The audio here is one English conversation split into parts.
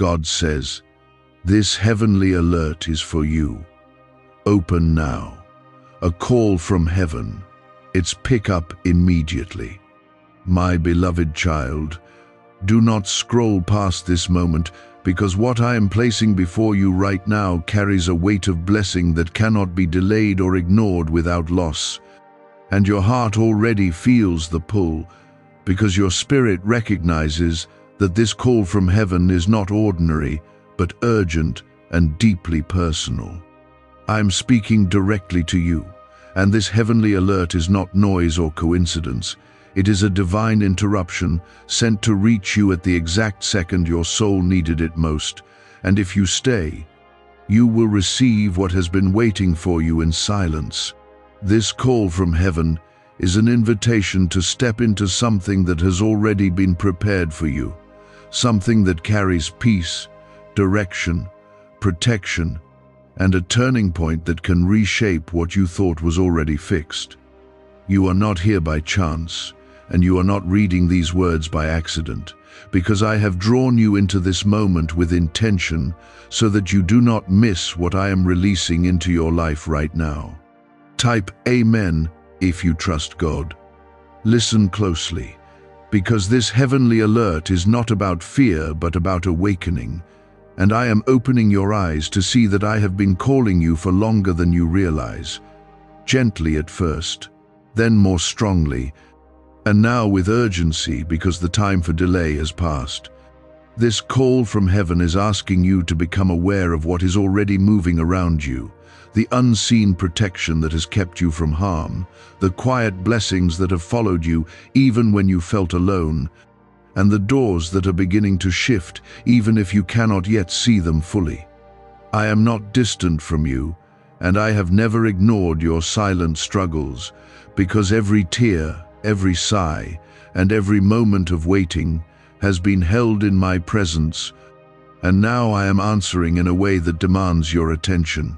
God says, "This heavenly alert is for you. Open now." A call from heaven. It's pick up immediately. My beloved child, do not scroll past this moment, because what I am placing before you right now carries a weight of blessing that cannot be delayed or ignored without loss. And your heart already feels the pull, because your spirit recognizes that this call from heaven is not ordinary, but urgent and deeply personal. I am speaking directly to you, and this heavenly alert is not noise or coincidence. It is a divine interruption sent to reach you at the exact second your soul needed it most. And if you stay, you will receive what has been waiting for you in silence. This call from heaven is an invitation to step into something that has already been prepared for you, something that carries peace, direction, protection, and a turning point that can reshape what you thought was already fixed. You are not here by chance, and you are not reading these words by accident, because I have drawn you into this moment with intention so that you do not miss what I am releasing into your life right now. Type Amen if you trust God. Listen closely, because this heavenly alert is not about fear but about awakening, and I am opening your eyes to see that I have been calling you for longer than you realize. Gently at first, then more strongly, and now with urgency because the time for delay has passed. This call from heaven is asking you to become aware of what is already moving around you, the unseen protection that has kept you from harm, the quiet blessings that have followed you even when you felt alone, and the doors that are beginning to shift even if you cannot yet see them fully. I am not distant from you, and I have never ignored your silent struggles, because every tear, every sigh, and every moment of waiting has been held in my presence, and now I am answering in a way that demands your attention.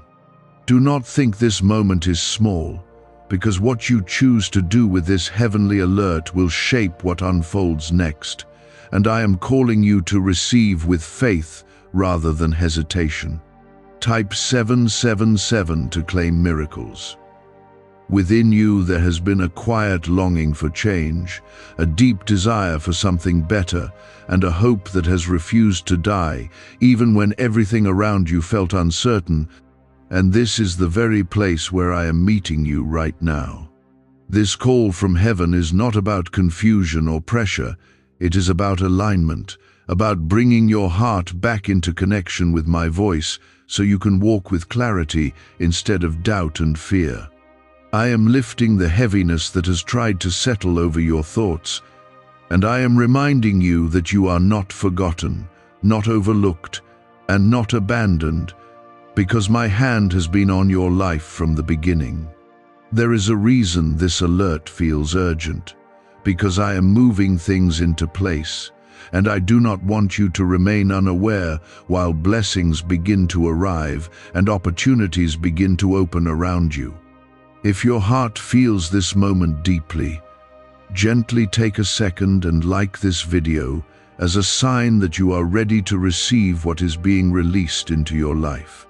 Do not think this moment is small, because what you choose to do with this heavenly alert will shape what unfolds next, and I am calling you to receive with faith rather than hesitation. Type 777 to claim miracles. Within you there has been a quiet longing for change, a deep desire for something better, and a hope that has refused to die, even when everything around you felt uncertain. And this is the very place where I am meeting you right now. This call from heaven is not about confusion or pressure. It is about alignment, about bringing your heart back into connection with my voice so you can walk with clarity instead of doubt and fear. I am lifting the heaviness that has tried to settle over your thoughts, and I am reminding you that you are not forgotten, not overlooked, and not abandoned, because my hand has been on your life from the beginning. There is a reason this alert feels urgent, because I am moving things into place, and I do not want you to remain unaware while blessings begin to arrive and opportunities begin to open around you. If your heart feels this moment deeply, gently take a second and like this video as a sign that you are ready to receive what is being released into your life.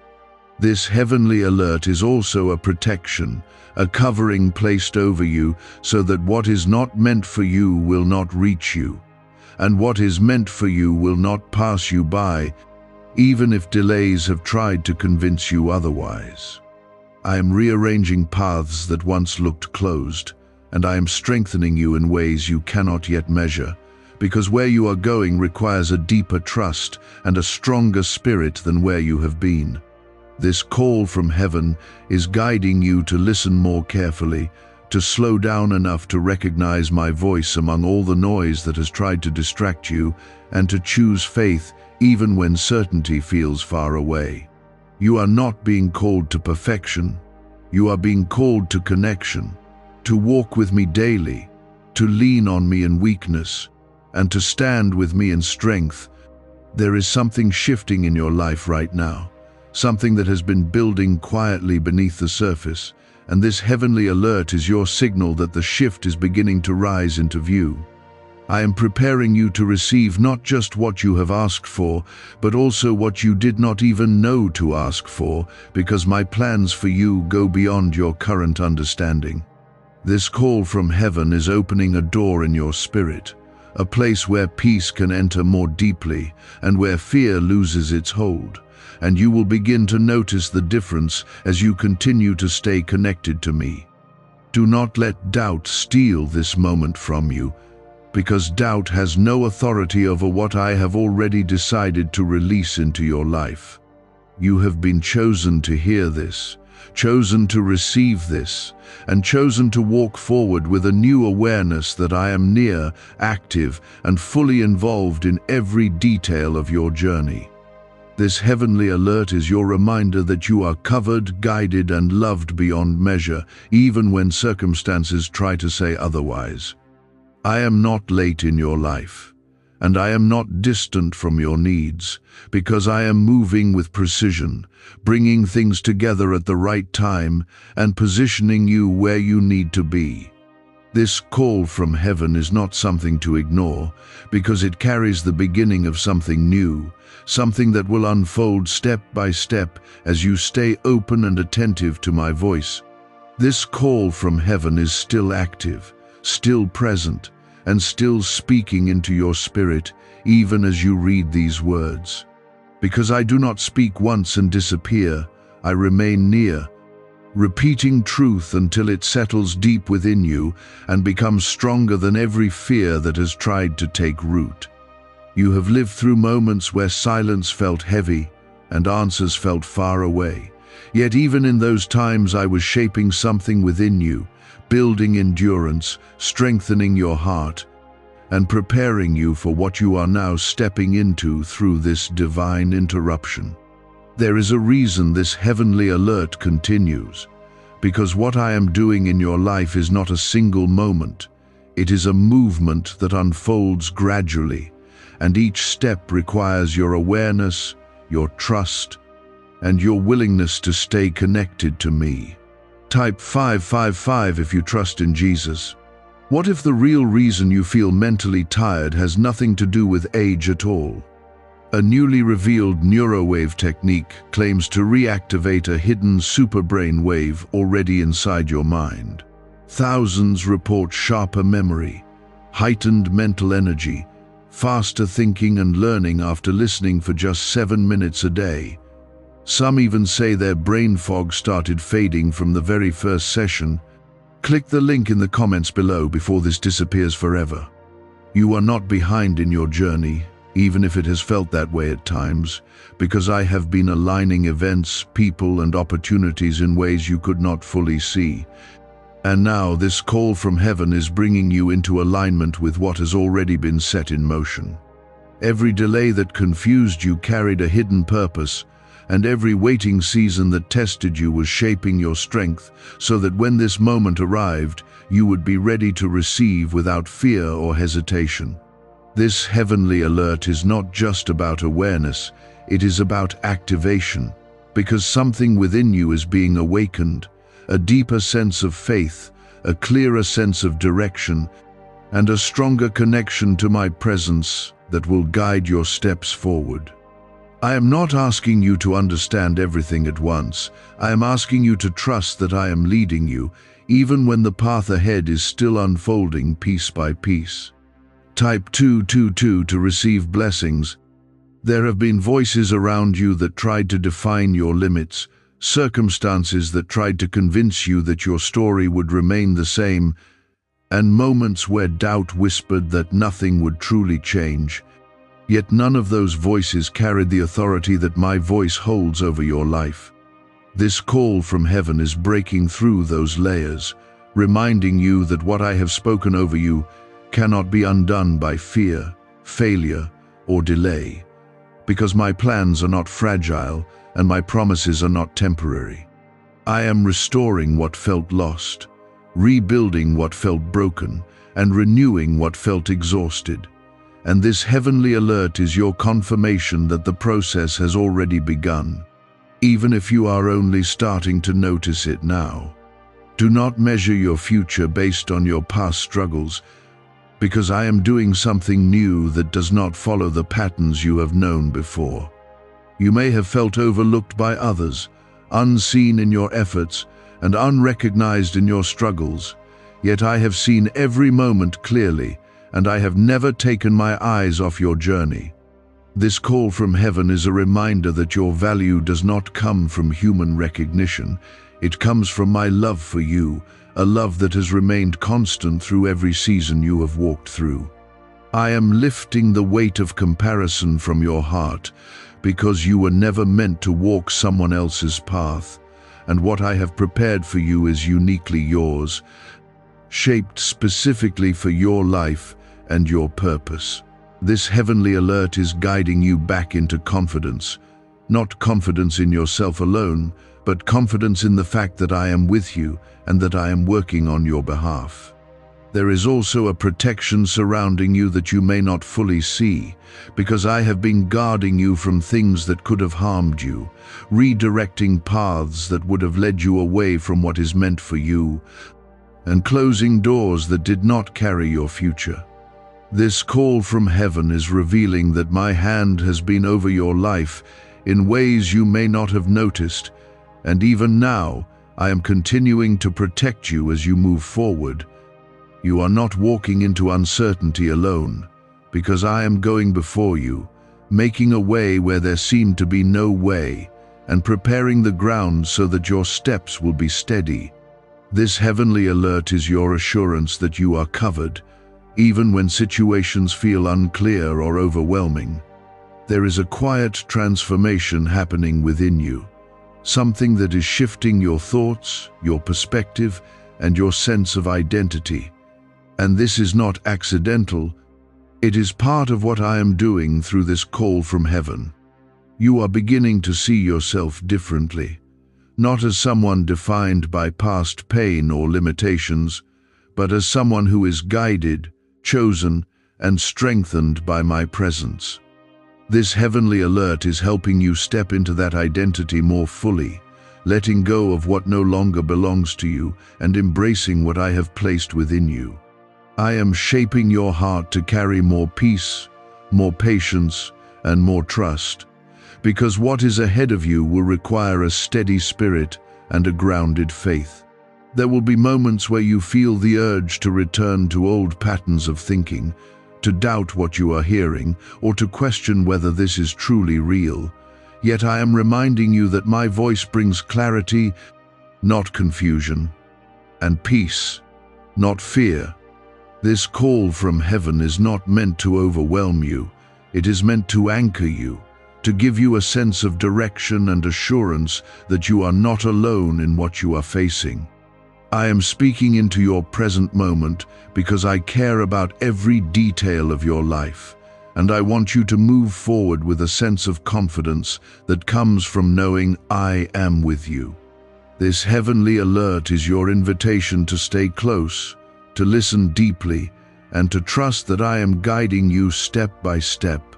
This heavenly alert is also a protection, a covering placed over you so that what is not meant for you will not reach you, and what is meant for you will not pass you by, even if delays have tried to convince you otherwise. I am rearranging paths that once looked closed, and I am strengthening you in ways you cannot yet measure, because where you are going requires a deeper trust and a stronger spirit than where you have been. This call from heaven is guiding you to listen more carefully, to slow down enough to recognize my voice among all the noise that has tried to distract you, and to choose faith even when certainty feels far away. You are not being called to perfection. You are being called to connection, to walk with me daily, to lean on me in weakness, and to stand with me in strength. There is something shifting in your life right now, something that has been building quietly beneath the surface, and this heavenly alert is your signal that the shift is beginning to rise into view. I am preparing you to receive not just what you have asked for, but also what you did not even know to ask for, because my plans for you go beyond your current understanding. This call from heaven is opening a door in your spirit, a place where peace can enter more deeply and where fear loses its hold, and you will begin to notice the difference as you continue to stay connected to me. Do not let doubt steal this moment from you, because doubt has no authority over what I have already decided to release into your life. You have been chosen to hear this, chosen to receive this, and chosen to walk forward with a new awareness that I am near, active, and fully involved in every detail of your journey. This heavenly alert is your reminder that you are covered, guided, and loved beyond measure, even when circumstances try to say otherwise. I am not late in your life, and I am not distant from your needs, because I am moving with precision, bringing things together at the right time, and positioning you where you need to be. This call from heaven is not something to ignore, because it carries the beginning of something new, something that will unfold step by step as you stay open and attentive to my voice. This call from heaven is still active, still present, and still speaking into your spirit, even as you read these words. Because I do not speak once and disappear, I remain near, repeating truth until it settles deep within you and becomes stronger than every fear that has tried to take root. You have lived through moments where silence felt heavy and answers felt far away. Yet even in those times I was shaping something within you, building endurance, strengthening your heart, and preparing you for what you are now stepping into through this divine interruption. There is a reason this heavenly alert continues, because what I am doing in your life is not a single moment. It is a movement that unfolds gradually, and each step requires your awareness, your trust, and your willingness to stay connected to me. Type 555 if you trust in Jesus. What if the real reason you feel mentally tired has nothing to do with age at all? A newly revealed neurowave technique claims to reactivate a hidden superbrain wave already inside your mind. Thousands report sharper memory, heightened mental energy, faster thinking and learning after listening for just 7 minutes a day. Some even say their brain fog started fading from the very first session. Click the link in the comments below before this disappears forever. You are not behind in your journey, even if it has felt that way at times, because I have been aligning events, people, and opportunities in ways you could not fully see. And now this call from heaven is bringing you into alignment with what has already been set in motion. Every delay that confused you carried a hidden purpose, and every waiting season that tested you was shaping your strength so that when this moment arrived, you would be ready to receive without fear or hesitation. This heavenly alert is not just about awareness, it is about activation, because something within you is being awakened, a deeper sense of faith, a clearer sense of direction, and a stronger connection to my presence that will guide your steps forward. I am not asking you to understand everything at once. I am asking you to trust that I am leading you, even when the path ahead is still unfolding piece by piece. Type 222 to receive blessings. There have been voices around you that tried to define your limits, circumstances that tried to convince you that your story would remain the same, and moments where doubt whispered that nothing would truly change. Yet none of those voices carried the authority that my voice holds over your life. This call from heaven is breaking through those layers, reminding you that what I have spoken over you cannot be undone by fear, failure, or delay, because my plans are not fragile and my promises are not temporary. I am restoring what felt lost, rebuilding what felt broken, and renewing what felt exhausted. And this heavenly alert is your confirmation that the process has already begun, even if you are only starting to notice it now. Do not measure your future based on your past struggles, because I am doing something new that does not follow the patterns you have known before. You may have felt overlooked by others, unseen in your efforts, and unrecognized in your struggles, yet I have seen every moment clearly, and I have never taken my eyes off your journey. This call from heaven is a reminder that your value does not come from human recognition. It comes from my love for you, a love that has remained constant through every season you have walked through. I am lifting the weight of comparison from your heart, because you were never meant to walk someone else's path, and what I have prepared for you is uniquely yours, shaped specifically for your life and your purpose. This heavenly alert is guiding you back into confidence, not confidence in yourself alone, but confidence in the fact that I am with you and that I am working on your behalf. There is also a protection surrounding you that you may not fully see, because I have been guarding you from things that could have harmed you, redirecting paths that would have led you away from what is meant for you, and closing doors that did not carry your future. This call from heaven is revealing that my hand has been over your life in ways you may not have noticed, and even now, I am continuing to protect you as you move forward. You are not walking into uncertainty alone, because I am going before you, making a way where there seemed to be no way, and preparing the ground so that your steps will be steady. This heavenly alert is your assurance that you are covered, even when situations feel unclear or overwhelming. There is a quiet transformation happening within you, something that is shifting your thoughts, your perspective, and your sense of identity. And this is not accidental. It is part of what I am doing through this call from heaven. You are beginning to see yourself differently, not as someone defined by past pain or limitations, but as someone who is guided, chosen, and strengthened by my presence. This heavenly alert is helping you step into that identity more fully, letting go of what no longer belongs to you and embracing what I have placed within you. I am shaping your heart to carry more peace, more patience, and more trust, because what is ahead of you will require a steady spirit and a grounded faith. There will be moments where you feel the urge to return to old patterns of thinking, to doubt what you are hearing, or to question whether this is truly real. Yet I am reminding you that my voice brings clarity, not confusion, and peace, not fear. This call from heaven is not meant to overwhelm you. It is meant to anchor you, to give you a sense of direction and assurance that you are not alone in what you are facing. I am speaking into your present moment because I care about every detail of your life, and I want you to move forward with a sense of confidence that comes from knowing I am with you. This heavenly alert is your invitation to stay close, to listen deeply, and to trust that I am guiding you step by step.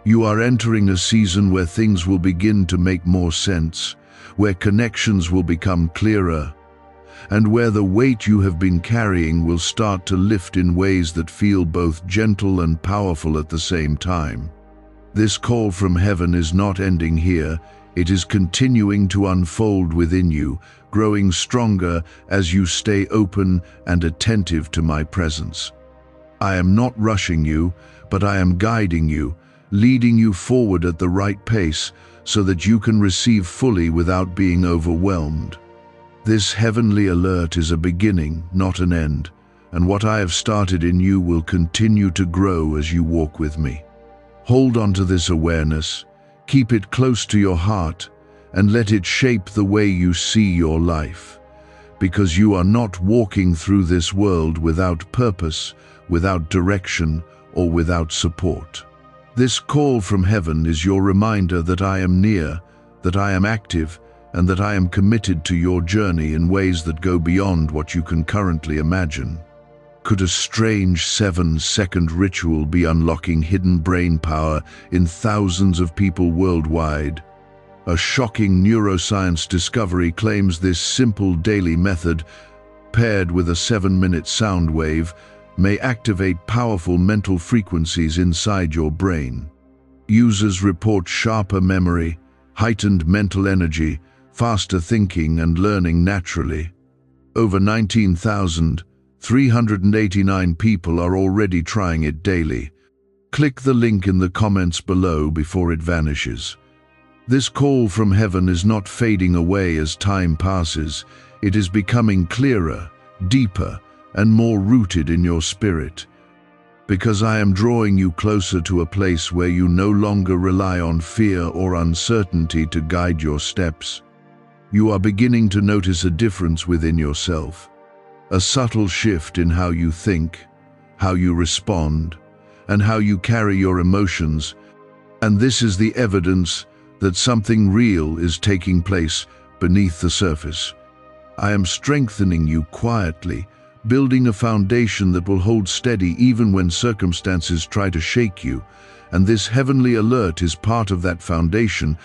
You are entering a season where things will begin to make more sense, where connections will become clearer, and where the weight you have been carrying will start to lift in ways that feel both gentle and powerful at the same time. This call from heaven is not ending here. It is continuing to unfold within you, growing stronger as you stay open and attentive to my presence. I am not rushing you, but I am guiding you, leading you forward at the right pace so that you can receive fully without being overwhelmed. This heavenly alert is a beginning, not an end, and what I have started in you will continue to grow as you walk with me. Hold on to this awareness, keep it close to your heart, and let it shape the way you see your life, because you are not walking through this world without purpose, without direction, or without support. This call from heaven is your reminder that I am near, that I am active, and that I am committed to your journey in ways that go beyond what you can currently imagine. Could a strange 7-second ritual be unlocking hidden brain power in thousands of people worldwide? A shocking neuroscience discovery claims this simple daily method, paired with a 7-minute sound wave, may activate powerful mental frequencies inside your brain. Users report sharper memory, heightened mental energy, faster thinking and learning naturally. Over 19,389 people are already trying it daily. Click the link in the comments below before it vanishes. This call from heaven is not fading away as time passes. It is becoming clearer, deeper, and more rooted in your spirit. Because I am drawing you closer to a place where you no longer rely on fear or uncertainty to guide your steps. You are beginning to notice a difference within yourself, a subtle shift in how you think, how you respond, and how you carry your emotions, and this is the evidence that something real is taking place beneath the surface. I am strengthening you quietly, building a foundation that will hold steady even when circumstances try to shake you, and this heavenly alert is part of that foundation,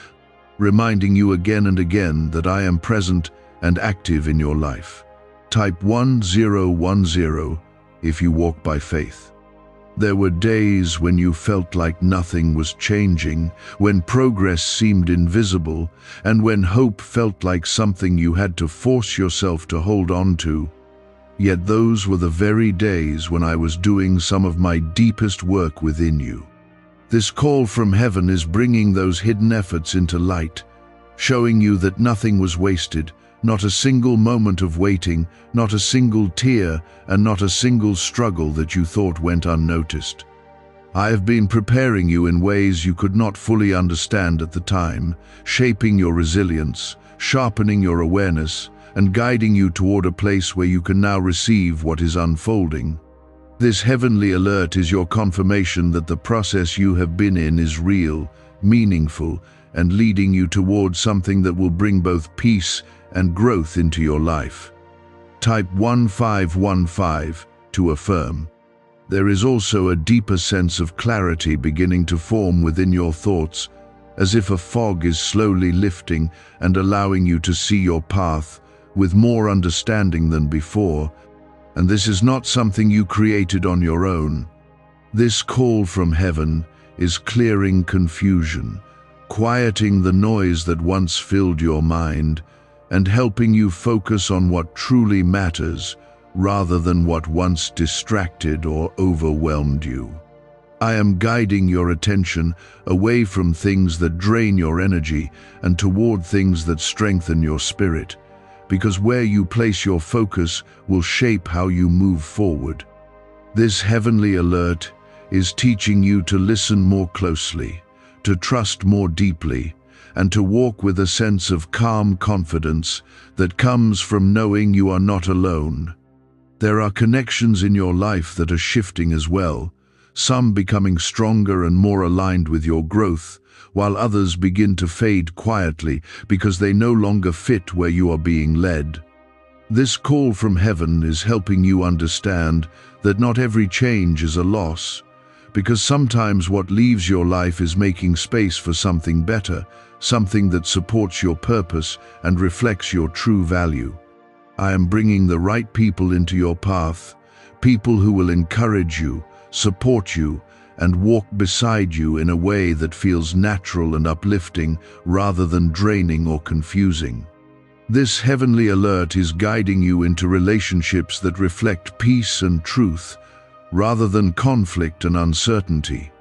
reminding you again and again that I am present and active in your life. Type 1010 if you walk by faith. There were days when you felt like nothing was changing, when progress seemed invisible, and when hope felt like something you had to force yourself to hold on to. Yet those were the very days when I was doing some of my deepest work within you. This call from heaven is bringing those hidden efforts into light, showing you that nothing was wasted, not a single moment of waiting, not a single tear, and not a single struggle that you thought went unnoticed. I have been preparing you in ways you could not fully understand at the time, shaping your resilience, sharpening your awareness, and guiding you toward a place where you can now receive what is unfolding. This heavenly alert is your confirmation that the process you have been in is real, meaningful, and leading you towards something that will bring both peace and growth into your life. Type 1515 to affirm. There is also a deeper sense of clarity beginning to form within your thoughts, as if a fog is slowly lifting and allowing you to see your path with more understanding than before, and this is not something you created on your own. This call from heaven is clearing confusion, quieting the noise that once filled your mind, and helping you focus on what truly matters rather than what once distracted or overwhelmed you. I am guiding your attention away from things that drain your energy and toward things that strengthen your spirit, because where you place your focus will shape how you move forward. This heavenly alert is teaching you to listen more closely, to trust more deeply, and to walk with a sense of calm confidence that comes from knowing you are not alone. There are connections in your life that are shifting as well, some becoming stronger and more aligned with your growth, while others begin to fade quietly because they no longer fit where you are being led. This call from heaven is helping you understand that not every change is a loss, because sometimes what leaves your life is making space for something better, something that supports your purpose and reflects your true value. I am bringing the right people into your path, people who will encourage you, support you, and walk beside you in a way that feels natural and uplifting rather than draining or confusing. This heavenly alert is guiding you into relationships that reflect peace and truth, rather than conflict and uncertainty.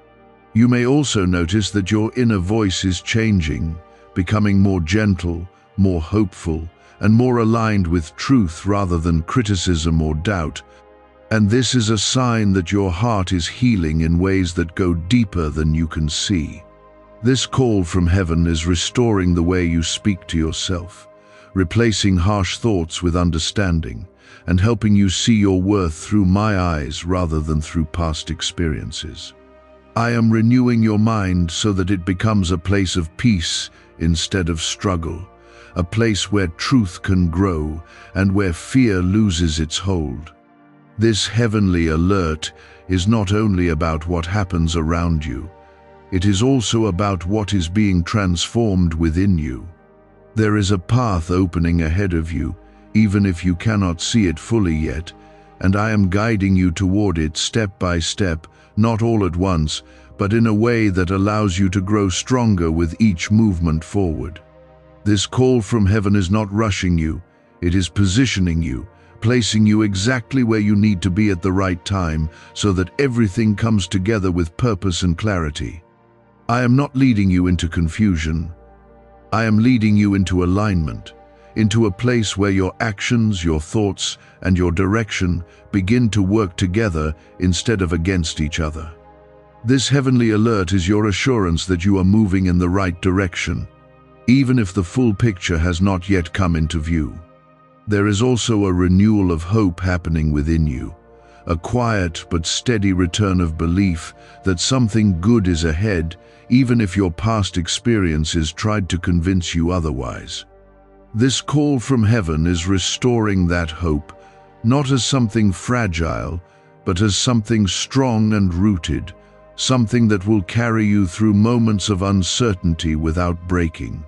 You may also notice that your inner voice is changing, becoming more gentle, more hopeful, and more aligned with truth rather than criticism or doubt. And this is a sign that your heart is healing in ways that go deeper than you can see. This call from heaven is restoring the way you speak to yourself, replacing harsh thoughts with understanding, and helping you see your worth through my eyes rather than through past experiences. I am renewing your mind so that it becomes a place of peace instead of struggle, a place where truth can grow and where fear loses its hold. This heavenly alert is not only about what happens around you, it is also about what is being transformed within you. There is a path opening ahead of you, even if you cannot see it fully yet, and I am guiding you toward it step by step, not all at once, but in a way that allows you to grow stronger with each movement forward. This call from heaven is not rushing you, it is positioning you, placing you exactly where you need to be at the right time so that everything comes together with purpose and clarity. I am not leading you into confusion. I am leading you into alignment, into a place where your actions, your thoughts, and your direction begin to work together instead of against each other. This heavenly alert is your assurance that you are moving in the right direction, even if the full picture has not yet come into view. There is also a renewal of hope happening within you, a quiet but steady return of belief that something good is ahead, even if your past experiences tried to convince you otherwise. This call from heaven is restoring that hope, not as something fragile, but as something strong and rooted, something that will carry you through moments of uncertainty without breaking.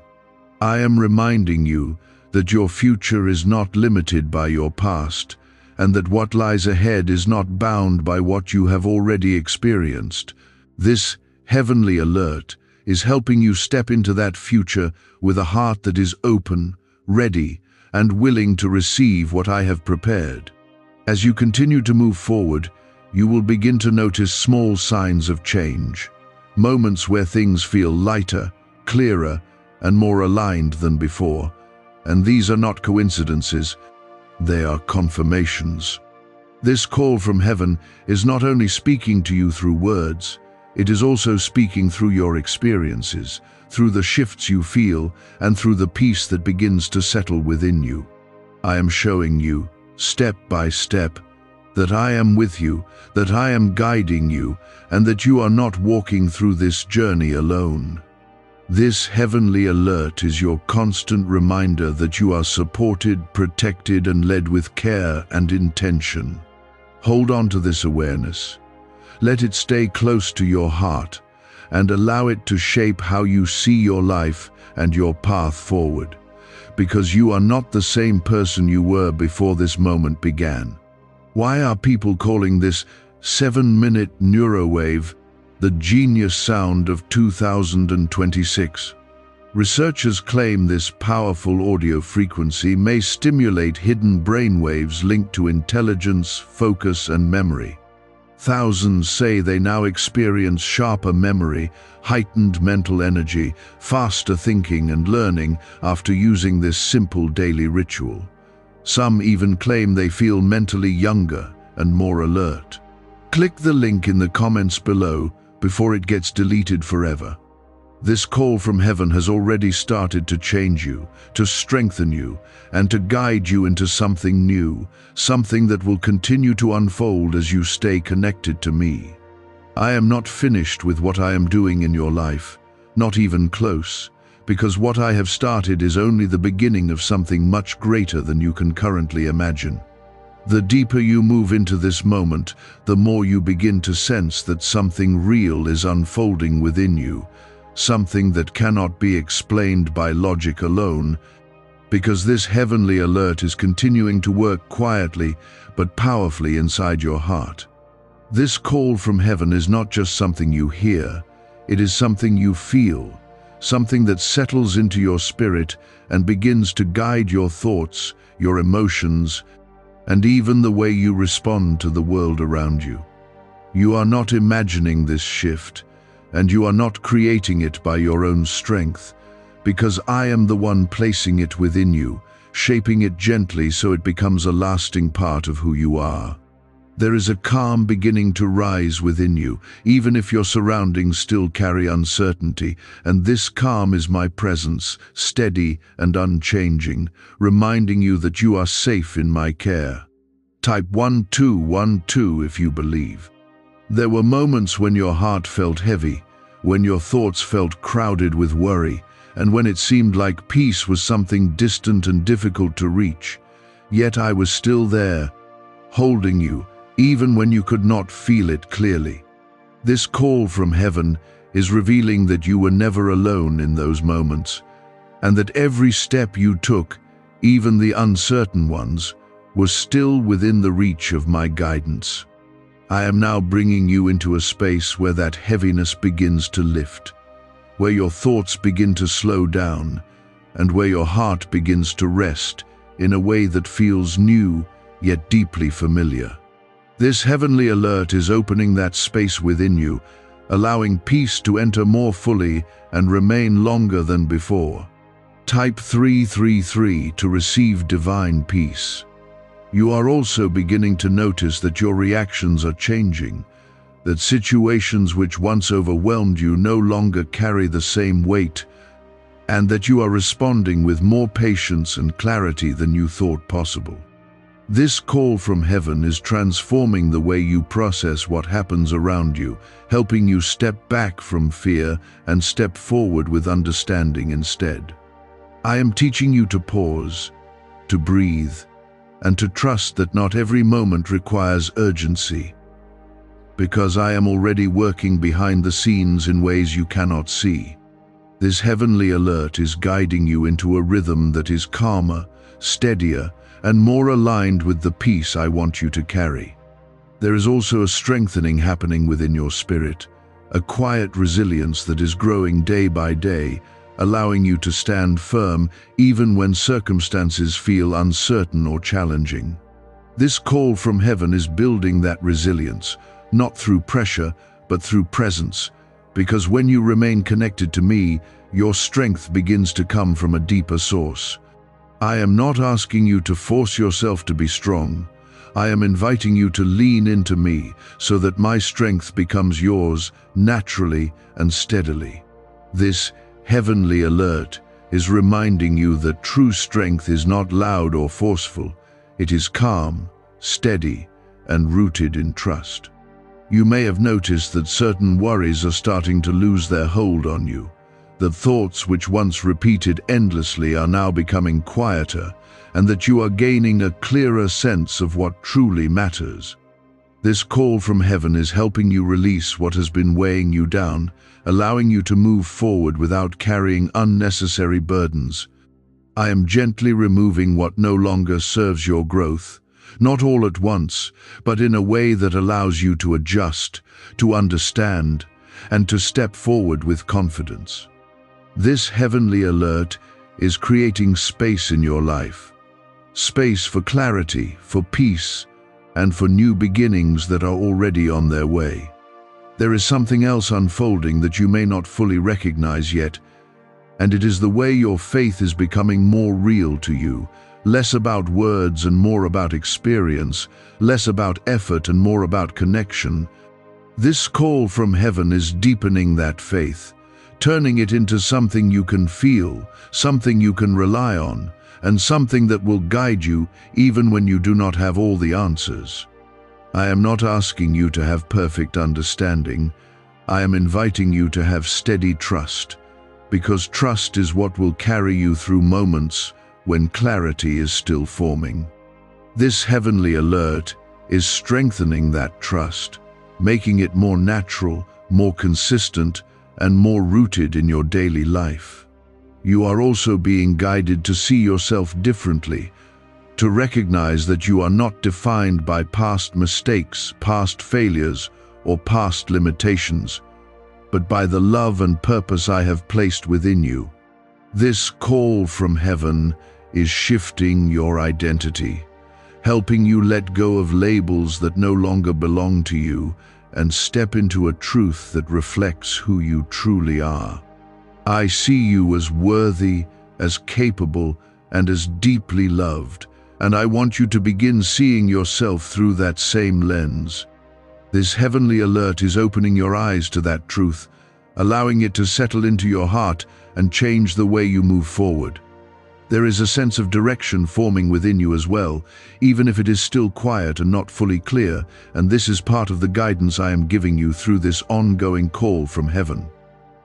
I am reminding you that your future is not limited by your past, and that what lies ahead is not bound by what you have already experienced. This heavenly alert is helping you step into that future with a heart that is open, ready, and willing to receive what I have prepared. As you continue to move forward, you will begin to notice small signs of change, moments where things feel lighter, clearer, and more aligned than before. And these are not coincidences, they are confirmations. This call from heaven is not only speaking to you through words, it is also speaking through your experiences, through the shifts you feel, and through the peace that begins to settle within you. I am showing you, step by step, that I am with you, that I am guiding you, and that you are not walking through this journey alone. This heavenly alert is your constant reminder that you are supported, protected, and led with care and intention. Hold on to this awareness. Let it stay close to your heart, and allow it to shape how you see your life and your path forward, because you are not the same person you were before this moment began. Why are people calling this 7-minute neurowave the genius sound of 2026? Researchers claim this powerful audio frequency may stimulate hidden brainwaves linked to intelligence, focus, and memory. Thousands say they now experience sharper memory, heightened mental energy, faster thinking and learning after using this simple daily ritual. Some even claim they feel mentally younger and more alert. Click the link in the comments below before it gets deleted forever. This call from heaven has already started to change you, to strengthen you, and to guide you into something new, something that will continue to unfold as you stay connected to me. I am not finished with what I am doing in your life, not even close, because what I have started is only the beginning of something much greater than you can currently imagine. The deeper you move into this moment, the more you begin to sense that something real is unfolding within you, something that cannot be explained by logic alone, because this heavenly alert is continuing to work quietly but powerfully inside your heart. This call from heaven is not just something you hear, it is something you feel, something that settles into your spirit and begins to guide your thoughts, your emotions, and even the way you respond to the world around you. You are not imagining this shift, and you are not creating it by your own strength, because I am the one placing it within you, shaping it gently so it becomes a lasting part of who you are. There is a calm beginning to rise within you, even if your surroundings still carry uncertainty, and this calm is my presence, steady and unchanging, reminding you that you are safe in my care. Type 1212 if you believe. There were moments when your heart felt heavy, when your thoughts felt crowded with worry, and when it seemed like peace was something distant and difficult to reach. Yet I was still there, holding you, even when you could not feel it clearly. This call from heaven is revealing that you were never alone in those moments, and that every step you took, even the uncertain ones, was still within the reach of my guidance. I am now bringing you into a space where that heaviness begins to lift, where your thoughts begin to slow down, and where your heart begins to rest in a way that feels new yet deeply familiar. This heavenly alert is opening that space within you, allowing peace to enter more fully and remain longer than before. Type 333 to receive divine peace. You are also beginning to notice that your reactions are changing, that situations which once overwhelmed you no longer carry the same weight, and that you are responding with more patience and clarity than you thought possible. This call from heaven is transforming the way you process what happens around you, helping you step back from fear and step forward with understanding instead. I am teaching you to pause, to breathe, and to trust that not every moment requires urgency, because I am already working behind the scenes in ways you cannot see. This heavenly alert is guiding you into a rhythm that is calmer, steadier, and more aligned with the peace I want you to carry. There is also a strengthening happening within your spirit, a quiet resilience that is growing day by day, allowing you to stand firm even when circumstances feel uncertain or challenging. This call from heaven is building that resilience, not through pressure, but through presence, because when you remain connected to me, your strength begins to come from a deeper source. I am not asking you to force yourself to be strong. I am inviting you to lean into me so that my strength becomes yours naturally and steadily. This heavenly alert is reminding you that true strength is not loud or forceful. It is calm, steady, and rooted in trust. You may have noticed that certain worries are starting to lose their hold on you. That thoughts which once repeated endlessly are now becoming quieter, and that you are gaining a clearer sense of what truly matters. This call from heaven is helping you release what has been weighing you down, allowing you to move forward without carrying unnecessary burdens. I am gently removing what no longer serves your growth, not all at once, but in a way that allows you to adjust, to understand, and to step forward with confidence. This heavenly alert is creating space in your life. Space for clarity, for peace, and for new beginnings that are already on their way. There is something else unfolding that you may not fully recognize yet, and it is the way your faith is becoming more real to you, less about words and more about experience, less about effort and more about connection. This call from heaven is deepening that faith, turning it into something you can feel, something you can rely on, and something that will guide you even when you do not have all the answers. I am not asking you to have perfect understanding. I am inviting you to have steady trust, because trust is what will carry you through moments when clarity is still forming. This heavenly alert is strengthening that trust, making it more natural, more consistent, and more rooted in your daily life. You are also being guided to see yourself differently, to recognize that you are not defined by past mistakes, past failures, or past limitations, but by the love and purpose I have placed within you. This call from heaven is shifting your identity, helping you let go of labels that no longer belong to you and step into a truth that reflects who you truly are. I see you as worthy, as capable, and as deeply loved, and I want you to begin seeing yourself through that same lens. This heavenly alert is opening your eyes to that truth, allowing it to settle into your heart and change the way you move forward. There is a sense of direction forming within you as well, even if it is still quiet and not fully clear, and this is part of the guidance I am giving you through this ongoing call from heaven.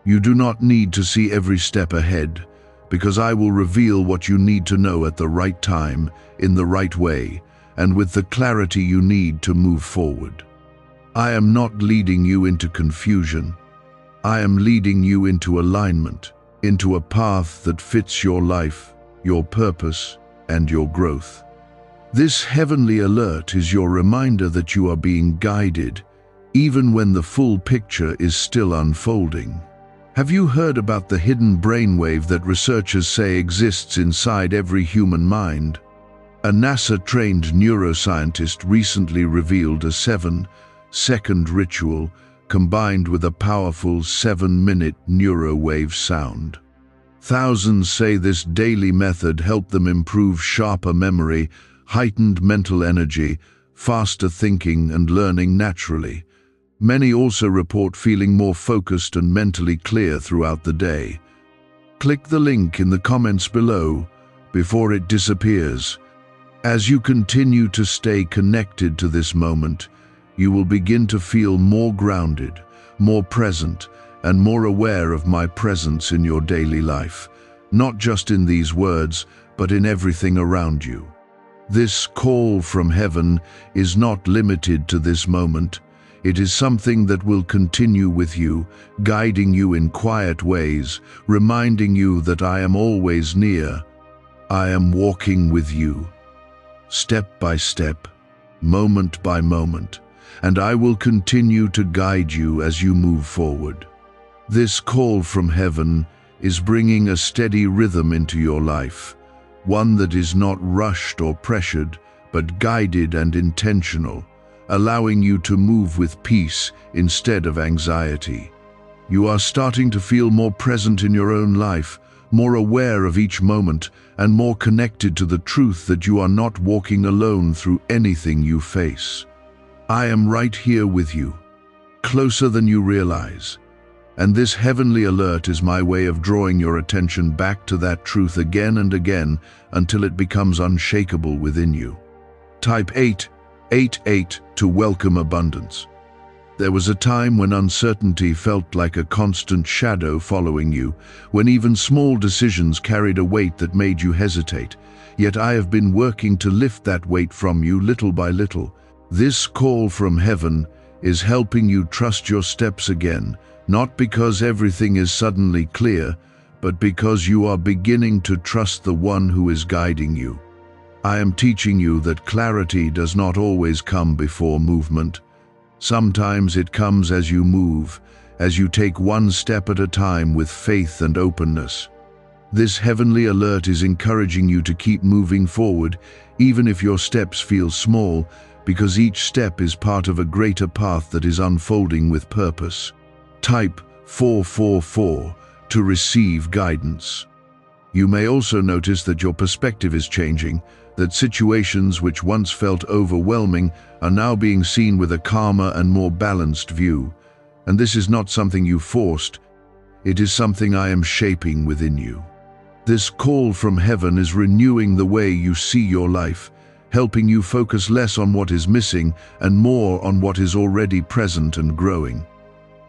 You do not need to see every step ahead, because I will reveal what you need to know at the right time, in the right way, and with the clarity you need to move forward. I am not leading you into confusion. I am leading you into alignment, into a path that fits your life, your purpose, and your growth. This heavenly alert is your reminder that you are being guided, even when the full picture is still unfolding. Have you heard about the hidden brainwave that researchers say exists inside every human mind? A NASA-trained neuroscientist recently revealed a 7-second ritual combined with a powerful 7-minute neurowave sound. Thousands say this daily method helped them improve sharper memory, heightened mental energy, faster thinking and learning naturally. Many also report feeling more focused and mentally clear throughout the day. Click the link in the comments below before it disappears. As you continue to stay connected to this moment, you will begin to feel more grounded, more present, and more aware of my presence in your daily life, not just in these words, but in everything around you. This call from heaven is not limited to this moment. It is something that will continue with you, guiding you in quiet ways, reminding you that I am always near. I am walking with you, step by step, moment by moment, and I will continue to guide you as you move forward. This call from heaven is bringing a steady rhythm into your life, one that is not rushed or pressured, but guided and intentional, allowing you to move with peace instead of anxiety. You are starting to feel more present in your own life, more aware of each moment, and more connected to the truth that you are not walking alone through anything you face. I am right here with you, closer than you realize. And this heavenly alert is my way of drawing your attention back to that truth again and again until it becomes unshakable within you. Type 888 to welcome abundance. There was a time when uncertainty felt like a constant shadow following you, when even small decisions carried a weight that made you hesitate. Yet I have been working to lift that weight from you little by little. This call from heaven is helping you trust your steps again, not because everything is suddenly clear, but because you are beginning to trust the one who is guiding you. I am teaching you that clarity does not always come before movement. Sometimes it comes as you move, as you take one step at a time with faith and openness. This heavenly alert is encouraging you to keep moving forward, even if your steps feel small, because each step is part of a greater path that is unfolding with purpose. Type 444 to receive guidance. You may also notice that your perspective is changing, that situations which once felt overwhelming are now being seen with a calmer and more balanced view. And this is not something you forced, it is something I am shaping within you. This call from heaven is renewing the way you see your life, helping you focus less on what is missing and more on what is already present and growing.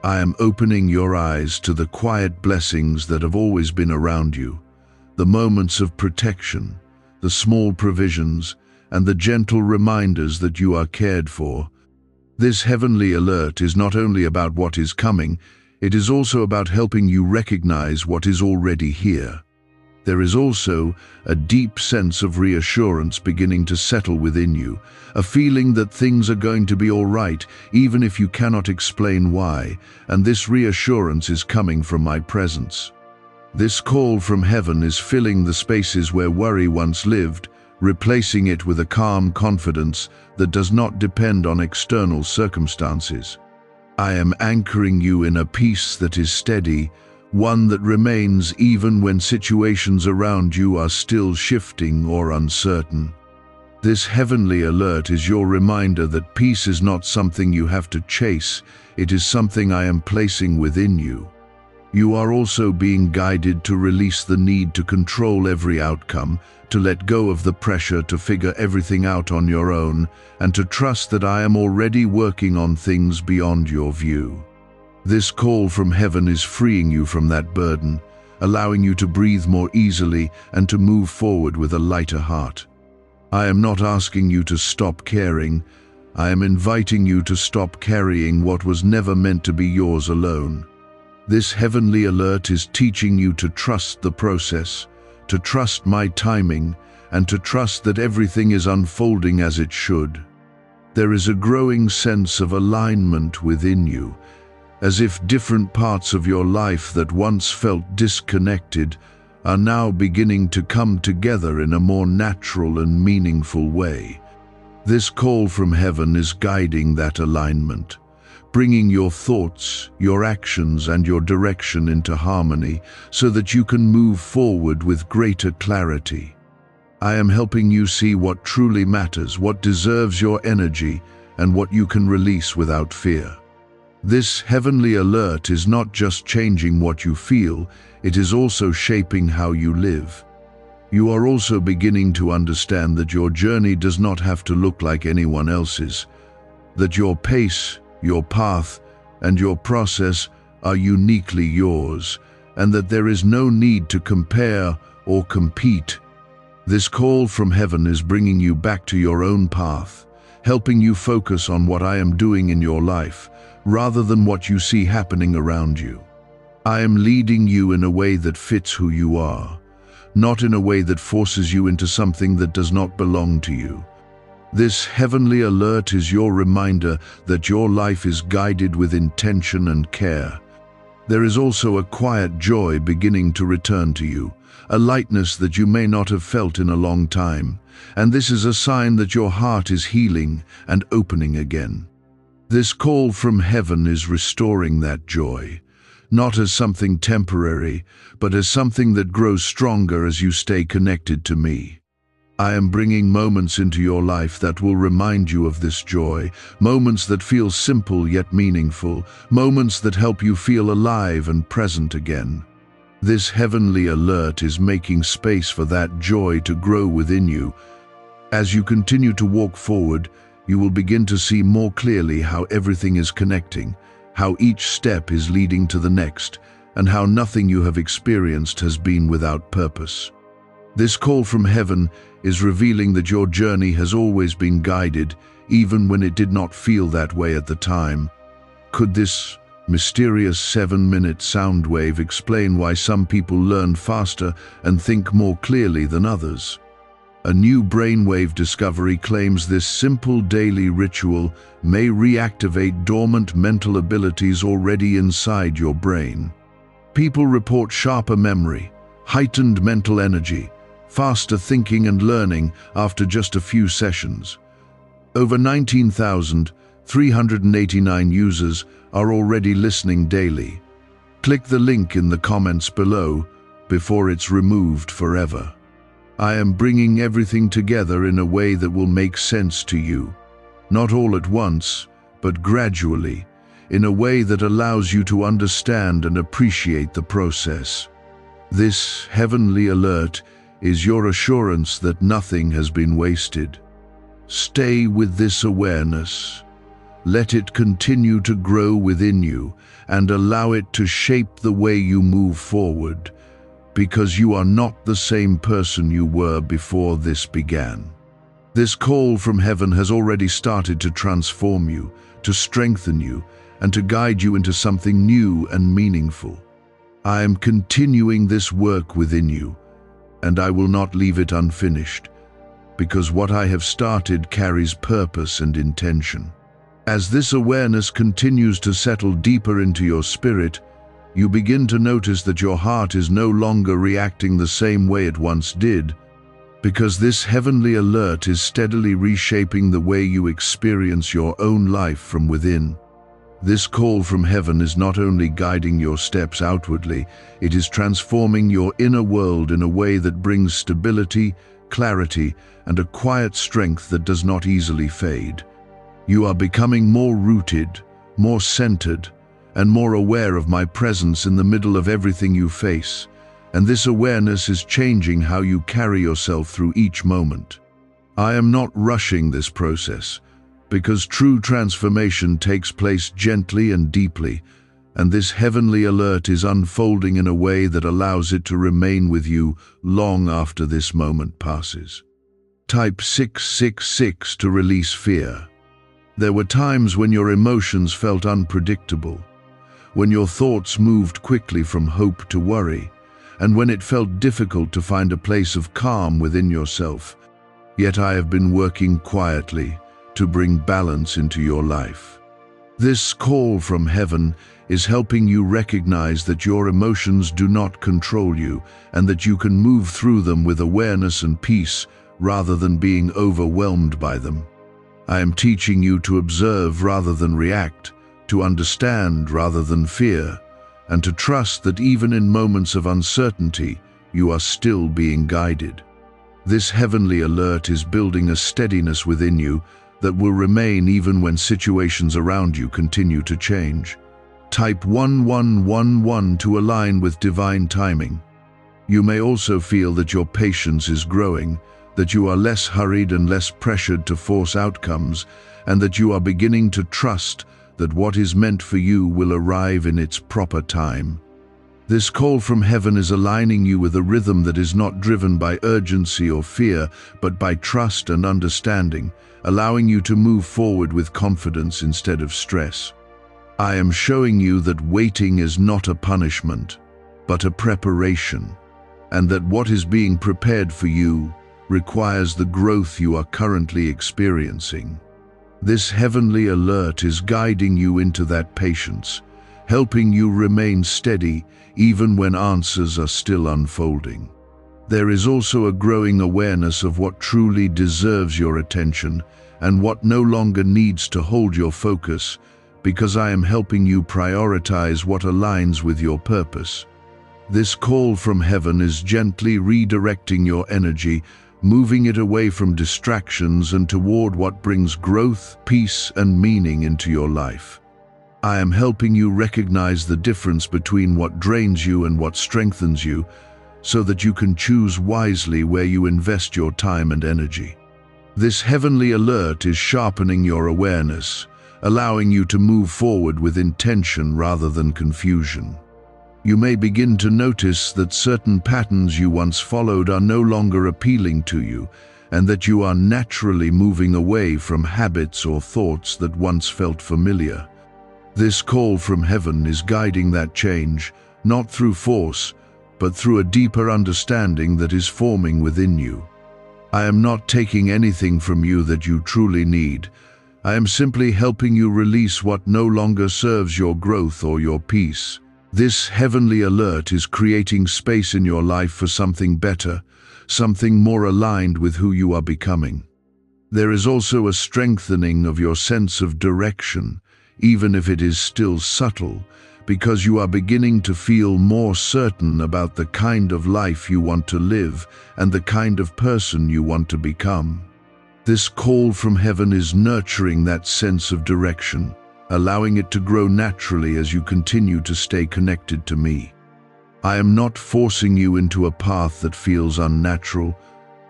I am opening your eyes to the quiet blessings that have always been around you, the moments of protection, the small provisions, and the gentle reminders that you are cared for. This heavenly alert is not only about what is coming, it is also about helping you recognize what is already here. There is also a deep sense of reassurance beginning to settle within you, a feeling that things are going to be all right, even if you cannot explain why, and this reassurance is coming from my presence. This call from heaven is filling the spaces where worry once lived, replacing it with a calm confidence that does not depend on external circumstances. I am anchoring you in a peace that is steady, one that remains even when situations around you are still shifting or uncertain. This heavenly alert is your reminder that peace is not something you have to chase, it is something I am placing within you. You are also being guided to release the need to control every outcome, to let go of the pressure to figure everything out on your own, and to trust that I am already working on things beyond your view. This call from heaven is freeing you from that burden, allowing you to breathe more easily and to move forward with a lighter heart. I am not asking you to stop caring, I am inviting you to stop carrying what was never meant to be yours alone. This heavenly alert is teaching you to trust the process, to trust my timing, and to trust that everything is unfolding as it should. There is a growing sense of alignment within you, as if different parts of your life that once felt disconnected are now beginning to come together in a more natural and meaningful way. This call from heaven is guiding that alignment, bringing your thoughts, your actions, and your direction into harmony so that you can move forward with greater clarity. I am helping you see what truly matters, what deserves your energy, and what you can release without fear. This heavenly alert is not just changing what you feel, it is also shaping how you live. You are also beginning to understand that your journey does not have to look like anyone else's, that your pace, your path, and your process are uniquely yours, and that there is no need to compare or compete. This call from heaven is bringing you back to your own path, helping you focus on what I am doing in your life, rather than what you see happening around you. I am leading you in a way that fits who you are, not in a way that forces you into something that does not belong to you. This heavenly alert is your reminder that your life is guided with intention and care. There is also a quiet joy beginning to return to you, a lightness that you may not have felt in a long time, and this is a sign that your heart is healing and opening again. This call from heaven is restoring that joy, not as something temporary, but as something that grows stronger as you stay connected to me. I am bringing moments into your life that will remind you of this joy, moments that feel simple yet meaningful, moments that help you feel alive and present again. This heavenly alert is making space for that joy to grow within you. As you continue to walk forward, you will begin to see more clearly how everything is connecting, how each step is leading to the next, and how nothing you have experienced has been without purpose. This call from heaven is revealing that your journey has always been guided, even when it did not feel that way at the time. Could this mysterious 7-minute sound wave explain why some people learn faster and think more clearly than others? A new brainwave discovery claims this simple daily ritual may reactivate dormant mental abilities already inside your brain. People report sharper memory, heightened mental energy, faster thinking and learning after just a few sessions. Over 19,389 users are already listening daily. Click the link in the comments below before it's removed forever. I am bringing everything together in a way that will make sense to you, not all at once, but gradually, in a way that allows you to understand and appreciate the process. This heavenly alert is your assurance that nothing has been wasted. Stay with this awareness. Let it continue to grow within you and allow it to shape the way you move forward, because you are not the same person you were before this began. This call from heaven has already started to transform you, to strengthen you, and to guide you into something new and meaningful. I am continuing this work within you, and I will not leave it unfinished, because what I have started carries purpose and intention. As this awareness continues to settle deeper into your spirit, you begin to notice that your heart is no longer reacting the same way it once did, because this heavenly alert is steadily reshaping the way you experience your own life from within. This call from heaven is not only guiding your steps outwardly, it is transforming your inner world in a way that brings stability, clarity, and a quiet strength that does not easily fade. You are becoming more rooted, more centered, and more aware of my presence in the middle of everything you face, and this awareness is changing how you carry yourself through each moment. I am not rushing this process, because true transformation takes place gently and deeply, and this heavenly alert is unfolding in a way that allows it to remain with you long after this moment passes. Type 666 to release fear. There were times when your emotions felt unpredictable, when your thoughts moved quickly from hope to worry, and when it felt difficult to find a place of calm within yourself. Yet I have been working quietly to bring balance into your life. This call from heaven is helping you recognize that your emotions do not control you and that you can move through them with awareness and peace rather than being overwhelmed by them. I am teaching you to observe rather than react, to understand rather than fear, and to trust that even in moments of uncertainty, you are still being guided. This heavenly alert is building a steadiness within you that will remain even when situations around you continue to change. Type 1111 to align with divine timing. You may also feel that your patience is growing, that you are less hurried and less pressured to force outcomes, and that you are beginning to trust that what is meant for you will arrive in its proper time. This call from heaven is aligning you with a rhythm that is not driven by urgency or fear, but by trust and understanding, allowing you to move forward with confidence instead of stress. I am showing you that waiting is not a punishment, but a preparation, and that what is being prepared for you requires the growth you are currently experiencing. This heavenly alert is guiding you into that patience, helping you remain steady even when answers are still unfolding. There is also a growing awareness of what truly deserves your attention and what no longer needs to hold your focus, because I am helping you prioritize what aligns with your purpose. This call from heaven is gently redirecting your energy, moving it away from distractions and toward what brings growth, peace, and meaning into your life. I am helping you recognize the difference between what drains you and what strengthens you, so that you can choose wisely where you invest your time and energy. This heavenly alert is sharpening your awareness, allowing you to move forward with intention rather than confusion. You may begin to notice that certain patterns you once followed are no longer appealing to you, and that you are naturally moving away from habits or thoughts that once felt familiar. This call from heaven is guiding that change, not through force, but through a deeper understanding that is forming within you. I am not taking anything from you that you truly need. I am simply helping you release what no longer serves your growth or your peace. This heavenly alert is creating space in your life for something better, something more aligned with who you are becoming. There is also a strengthening of your sense of direction, even if it is still subtle, because you are beginning to feel more certain about the kind of life you want to live and the kind of person you want to become. This call from heaven is nurturing that sense of direction, allowing it to grow naturally as you continue to stay connected to me. I am not forcing you into a path that feels unnatural.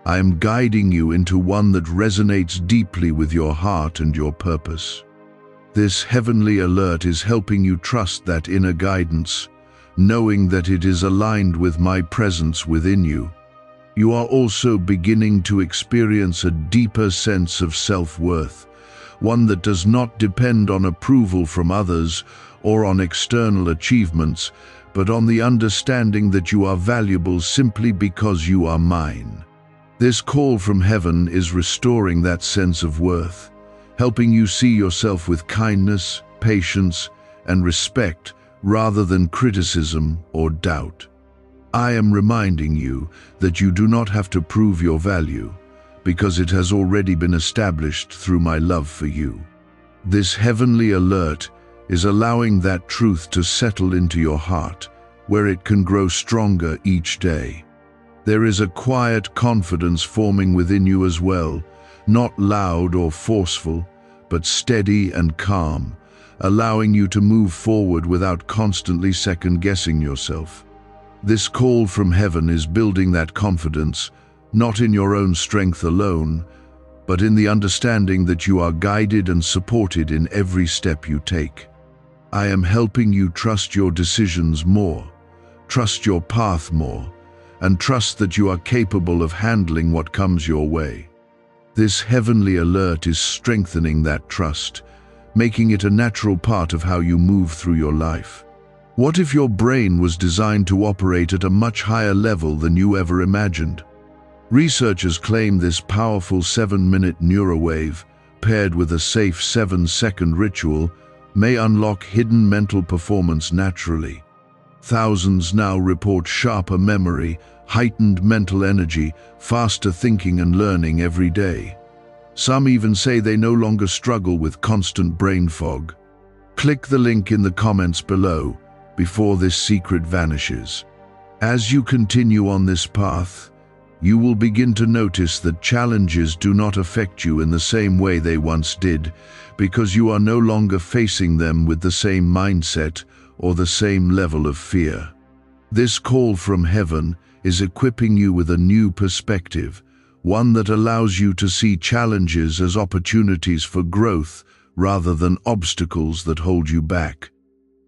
I am guiding you into one that resonates deeply with your heart and your purpose. This heavenly alert is helping you trust that inner guidance, knowing that it is aligned with my presence within you. You are also beginning to experience a deeper sense of self-worth, one that does not depend on approval from others or on external achievements, but on the understanding that you are valuable simply because you are mine. This call from heaven is restoring that sense of worth, helping you see yourself with kindness, patience, and respect rather than criticism or doubt. I am reminding you that you do not have to prove your value, because it has already been established through my love for you. This heavenly alert is allowing that truth to settle into your heart, where it can grow stronger each day. There is a quiet confidence forming within you as well, not loud or forceful, but steady and calm, allowing you to move forward without constantly second-guessing yourself. This call from heaven is building that confidence, not in your own strength alone, but in the understanding that you are guided and supported in every step you take. I am helping you trust your decisions more, trust your path more, and trust that you are capable of handling what comes your way. This heavenly alert is strengthening that trust, making it a natural part of how you move through your life. What if your brain was designed to operate at a much higher level than you ever imagined? Researchers claim this powerful 7-minute neurowave, paired with a safe 7-second ritual, may unlock hidden mental performance naturally. Thousands now report sharper memory, heightened mental energy, faster thinking and learning every day. Some even say they no longer struggle with constant brain fog. Click the link in the comments below before this secret vanishes. As you continue on this path, you will begin to notice that challenges do not affect you in the same way they once did, because you are no longer facing them with the same mindset or the same level of fear. This call from heaven is equipping you with a new perspective, one that allows you to see challenges as opportunities for growth rather than obstacles that hold you back.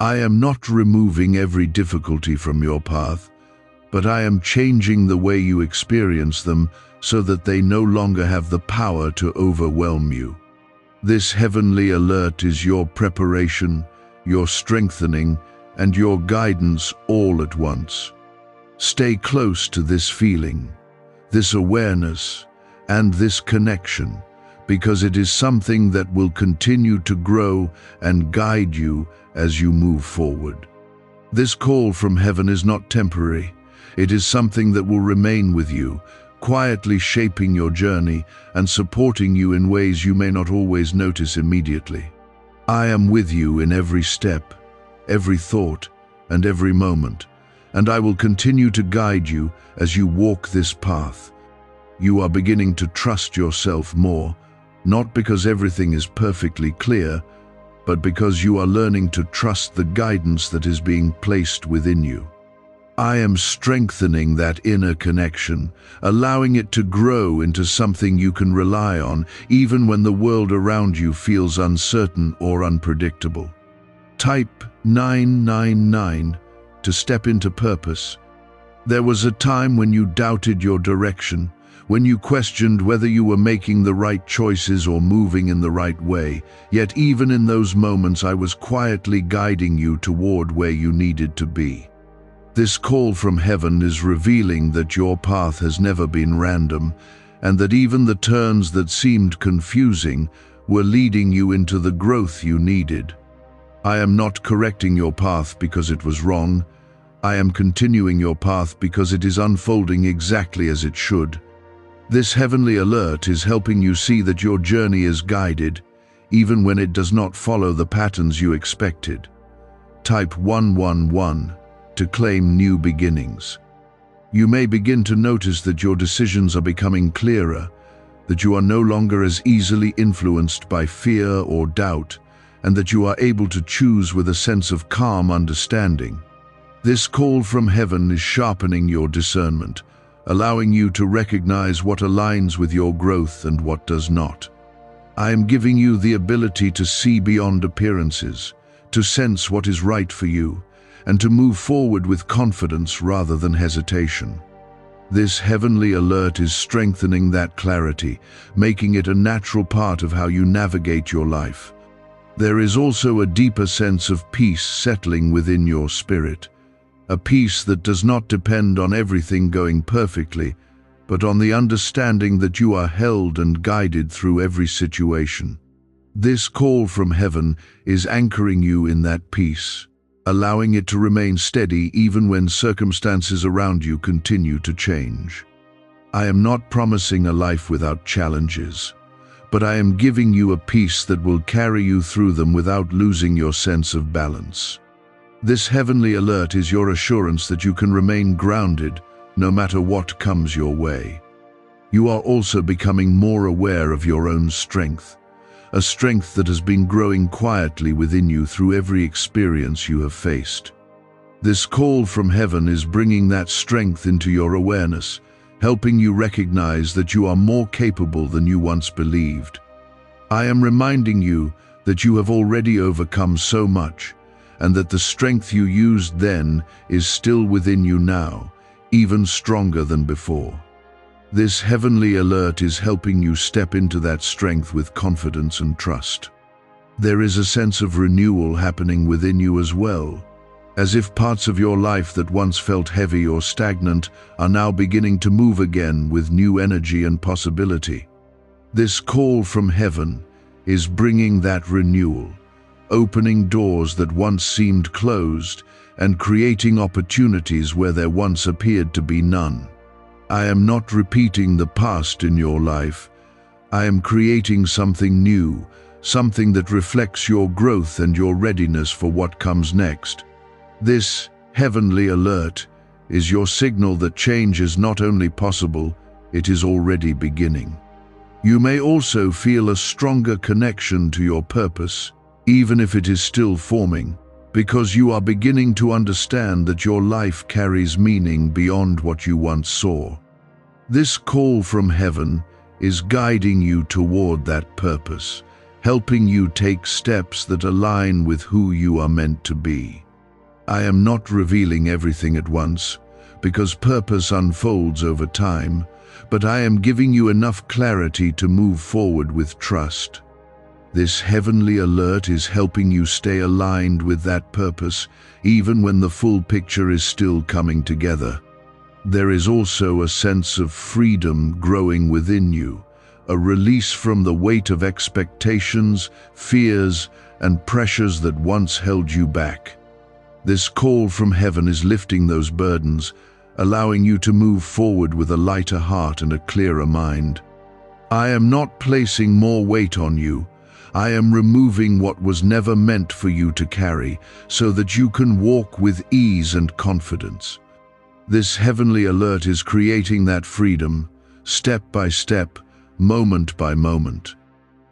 I am not removing every difficulty from your path, but I am changing the way you experience them so that they no longer have the power to overwhelm you. This heavenly alert is your preparation, your strengthening, and your guidance all at once. Stay close to this feeling, this awareness, and this connection, because it is something that will continue to grow and guide you as you move forward. This call from heaven is not temporary. It is something that will remain with you, quietly shaping your journey and supporting you in ways you may not always notice immediately. I am with you in every step, every thought, and every moment, and I will continue to guide you as you walk this path. You are beginning to trust yourself more, not because everything is perfectly clear, but because you are learning to trust the guidance that is being placed within you. I am strengthening that inner connection, allowing it to grow into something you can rely on, even when the world around you feels uncertain or unpredictable. Type 999 to step into purpose. There was a time when you doubted your direction, when you questioned whether you were making the right choices or moving in the right way, yet even in those moments I was quietly guiding you toward where you needed to be. This call from heaven is revealing that your path has never been random, and that even the turns that seemed confusing were leading you into the growth you needed. I am not correcting your path because it was wrong. I am continuing your path because it is unfolding exactly as it should. This heavenly alert is helping you see that your journey is guided, even when it does not follow the patterns you expected. Type 111 to claim new beginnings. You may begin to notice that your decisions are becoming clearer, that you are no longer as easily influenced by fear or doubt, and that you are able to choose with a sense of calm understanding. This call from heaven is sharpening your discernment, allowing you to recognize what aligns with your growth and what does not. I am giving you the ability to see beyond appearances, to sense what is right for you, and to move forward with confidence rather than hesitation. This heavenly alert is strengthening that clarity, making it a natural part of how you navigate your life. There is also a deeper sense of peace settling within your spirit, a peace that does not depend on everything going perfectly, but on the understanding that you are held and guided through every situation. This call from heaven is anchoring you in that peace, allowing it to remain steady even when circumstances around you continue to change. I am not promising a life without challenges, but I am giving you a peace that will carry you through them without losing your sense of balance. This heavenly alert is your assurance that you can remain grounded no matter what comes your way. You are also becoming more aware of your own strength, a strength that has been growing quietly within you through every experience you have faced. This call from heaven is bringing that strength into your awareness, helping you recognize that you are more capable than you once believed. I am reminding you that you have already overcome so much, and that the strength you used then is still within you now, even stronger than before. This heavenly alert is helping you step into that strength with confidence and trust. There is a sense of renewal happening within you as well, as if parts of your life that once felt heavy or stagnant are now beginning to move again with new energy and possibility. This call from heaven is bringing that renewal, opening doors that once seemed closed and creating opportunities where there once appeared to be none. I am not repeating the past in your life. I am creating something new, something that reflects your growth and your readiness for what comes next. This heavenly alert is your signal that change is not only possible, it is already beginning. You may also feel a stronger connection to your purpose, even if it is still forming, because you are beginning to understand that your life carries meaning beyond what you once saw. This call from heaven is guiding you toward that purpose, helping you take steps that align with who you are meant to be. I am not revealing everything at once, because purpose unfolds over time, but I am giving you enough clarity to move forward with trust. This heavenly alert is helping you stay aligned with that purpose, even when the full picture is still coming together. There is also a sense of freedom growing within you, a release from the weight of expectations, fears, and pressures that once held you back. This call from heaven is lifting those burdens, allowing you to move forward with a lighter heart and a clearer mind. I am not placing more weight on you. I am removing what was never meant for you to carry, so that you can walk with ease and confidence. This heavenly alert is creating that freedom, step by step, moment by moment.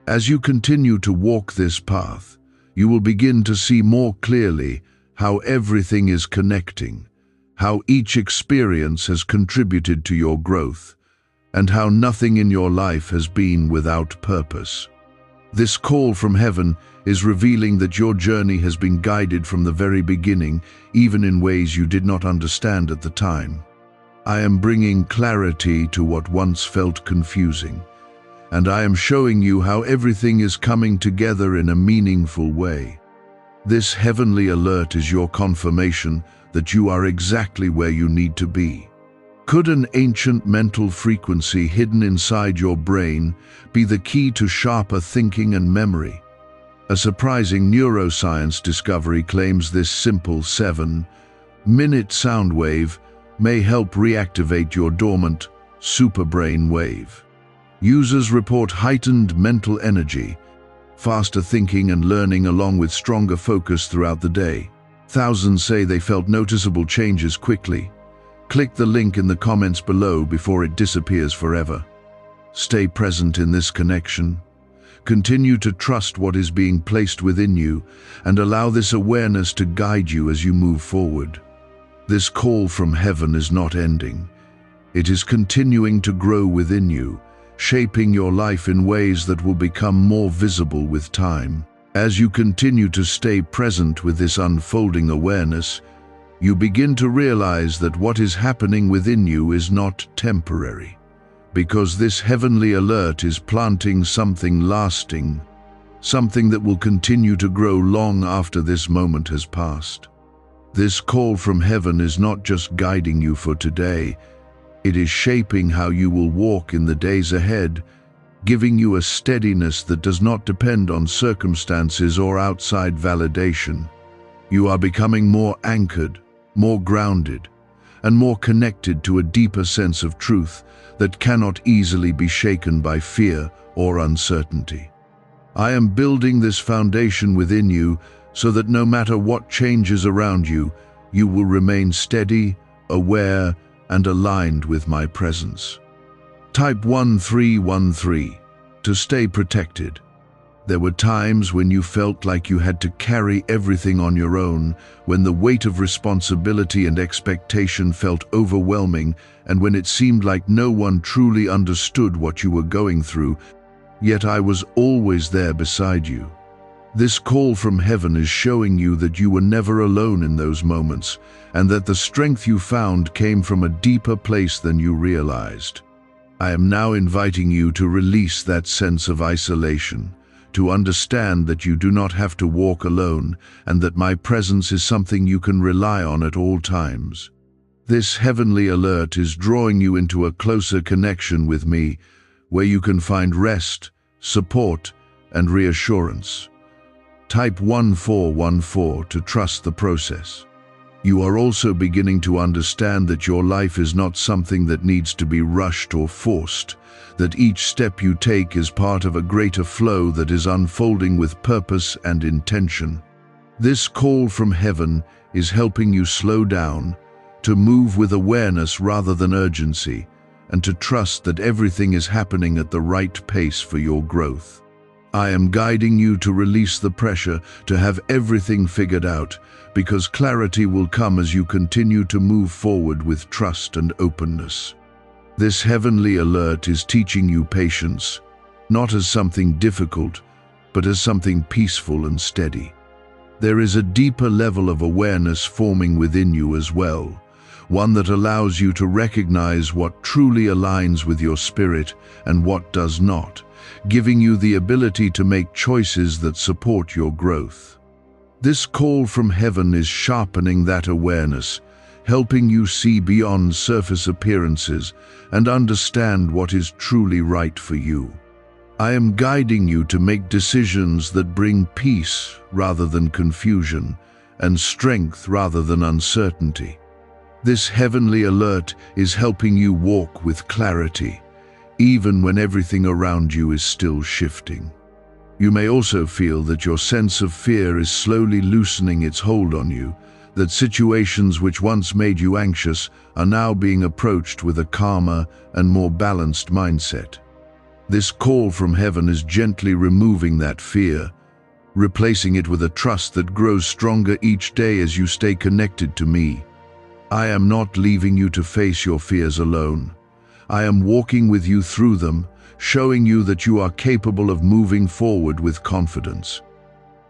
As you continue to walk this path, you will begin to see more clearly how everything is connecting, how each experience has contributed to your growth, and how nothing in your life has been without purpose. This call from heaven is revealing that your journey has been guided from the very beginning, even in ways you did not understand at the time. I am bringing clarity to what once felt confusing, and I am showing you how everything is coming together in a meaningful way. This heavenly alert is your confirmation that you are exactly where you need to be. Could an ancient mental frequency hidden inside your brain be the key to sharper thinking and memory? A surprising neuroscience discovery claims this simple 7-minute sound wave may help reactivate your dormant superbrain wave. Users report heightened mental energy, faster thinking and learning, along with stronger focus throughout the day. Thousands say they felt noticeable changes quickly. Click the link in the comments below before it disappears forever. Stay present in this connection. Continue to trust what is being placed within you and allow this awareness to guide you as you move forward. This call from heaven is not ending. It is continuing to grow within you, shaping your life in ways that will become more visible with time. As you continue to stay present with this unfolding awareness, you begin to realize that what is happening within you is not temporary, because this heavenly alert is planting something lasting, something that will continue to grow long after this moment has passed. This call from heaven is not just guiding you for today, it is shaping how you will walk in the days ahead, giving you a steadiness that does not depend on circumstances or outside validation. You are becoming more anchored, more grounded, and more connected to a deeper sense of truth that cannot easily be shaken by fear or uncertainty. I am building this foundation within you so that no matter what changes around you, you will remain steady, aware, and aligned with my presence. Type 1313 to stay protected. There were times when you felt like you had to carry everything on your own, when the weight of responsibility and expectation felt overwhelming, and when it seemed like no one truly understood what you were going through, yet I was always there beside you. This call from heaven is showing you that you were never alone in those moments, and that the strength you found came from a deeper place than you realized. I am now inviting you to release that sense of isolation, to understand that you do not have to walk alone and that my presence is something you can rely on at all times. This heavenly alert is drawing you into a closer connection with me, where you can find rest, support, and reassurance. Type 1414 to trust the process. You are also beginning to understand that your life is not something that needs to be rushed or forced, that each step you take is part of a greater flow that is unfolding with purpose and intention. This call from heaven is helping you slow down, to move with awareness rather than urgency, and to trust that everything is happening at the right pace for your growth. I am guiding you to release the pressure to have everything figured out, because clarity will come as you continue to move forward with trust and openness. This heavenly alert is teaching you patience, not as something difficult, but as something peaceful and steady. There is a deeper level of awareness forming within you as well, one that allows you to recognize what truly aligns with your spirit and what does not, giving you the ability to make choices that support your growth. This call from heaven is sharpening that awareness, helping you see beyond surface appearances and understand what is truly right for you. I am guiding you to make decisions that bring peace rather than confusion, and strength rather than uncertainty. This heavenly alert is helping you walk with clarity, even when everything around you is still shifting. You may also feel that your sense of fear is slowly loosening its hold on you, that situations which once made you anxious are now being approached with a calmer and more balanced mindset. This call from heaven is gently removing that fear, replacing it with a trust that grows stronger each day as you stay connected to me. I am not leaving you to face your fears alone. I am walking with you through them, showing you that you are capable of moving forward with confidence.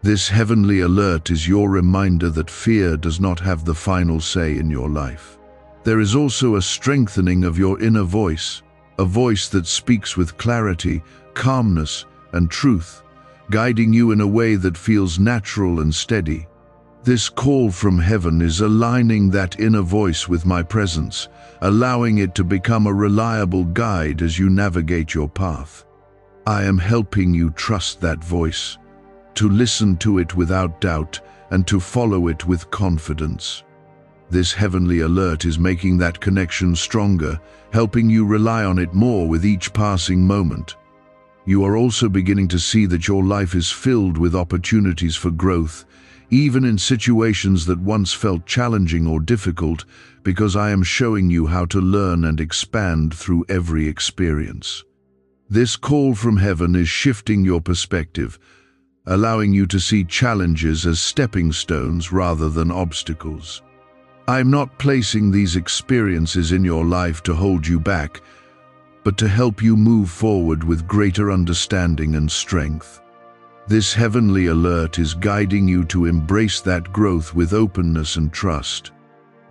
This heavenly alert is your reminder that fear does not have the final say in your life. There is also a strengthening of your inner voice, a voice that speaks with clarity, calmness, and truth, guiding you in a way that feels natural and steady. This call from heaven is aligning that inner voice with my presence, allowing it to become a reliable guide as you navigate your path. I am helping you trust that voice, to listen to it without doubt, and to follow it with confidence. This heavenly alert is making that connection stronger, helping you rely on it more with each passing moment. You are also beginning to see that your life is filled with opportunities for growth, even in situations that once felt challenging or difficult, because I am showing you how to learn and expand through every experience. This call from heaven is shifting your perspective, allowing you to see challenges as stepping stones rather than obstacles. I am not placing these experiences in your life to hold you back, but to help you move forward with greater understanding and strength. This heavenly alert is guiding you to embrace that growth with openness and trust.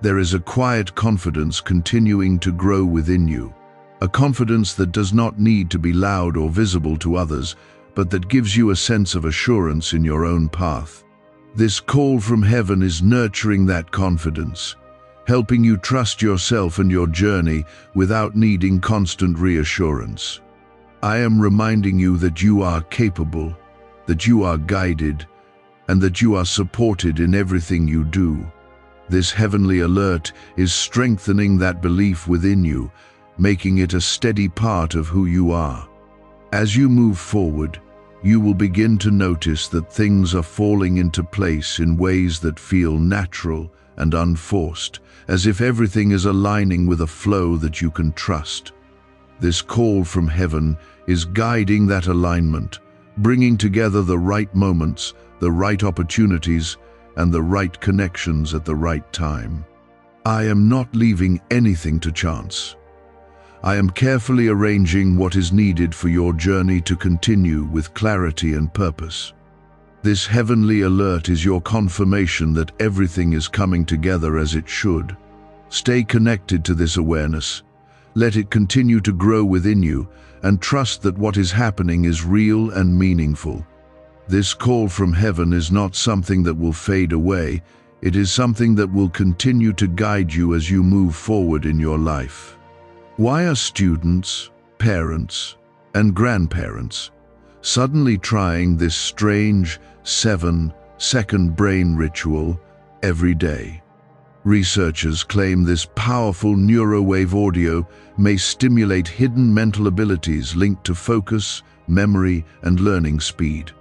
There is a quiet confidence continuing to grow within you, a confidence that does not need to be loud or visible to others, but that gives you a sense of assurance in your own path. This call from heaven is nurturing that confidence, helping you trust yourself and your journey without needing constant reassurance. I am reminding you that you are capable, that you are guided, and that you are supported in everything you do. This heavenly alert is strengthening that belief within you, making it a steady part of who you are. As you move forward, you will begin to notice that things are falling into place in ways that feel natural and unforced, as if everything is aligning with a flow that you can trust. This call from heaven is guiding that alignment, bringing together the right moments, the right opportunities, and the right connections at the right time. I am not leaving anything to chance. I am carefully arranging what is needed for your journey to continue with clarity and purpose. This heavenly alert is your confirmation that everything is coming together as it should. Stay connected to this awareness. Let it continue to grow within you, and trust that what is happening is real and meaningful. This call from heaven is not something that will fade away. It is something that will continue to guide you as you move forward in your life. Why are students, parents, and grandparents suddenly trying this strange 7-second brain ritual every day? Researchers claim this powerful neurowave audio may stimulate hidden mental abilities linked to focus, memory, and learning speed.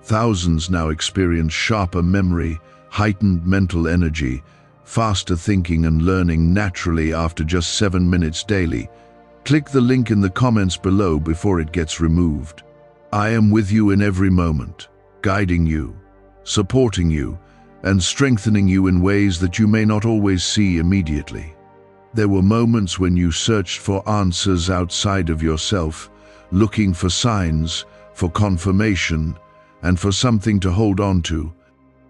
Thousands now experience sharper memory, heightened mental energy, faster thinking and learning naturally after just 7 minutes daily. Click the link in the comments below before it gets removed. I am with you in every moment, guiding you, supporting you, and strengthening you in ways that you may not always see immediately. There were moments when you searched for answers outside of yourself, looking for signs, for confirmation, and for something to hold on to.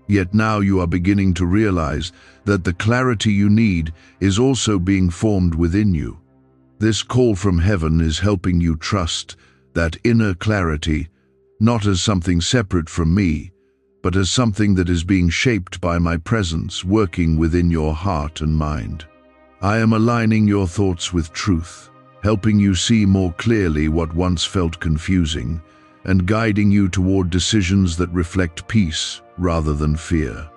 Yet now you are beginning to realize that the clarity you need is also being formed within you. This call from heaven is helping you trust that inner clarity, not as something separate from me, but as something that is being shaped by my presence working within your heart and mind. I am aligning your thoughts with truth, helping you see more clearly what once felt confusing, and guiding you toward decisions that reflect peace rather than fear.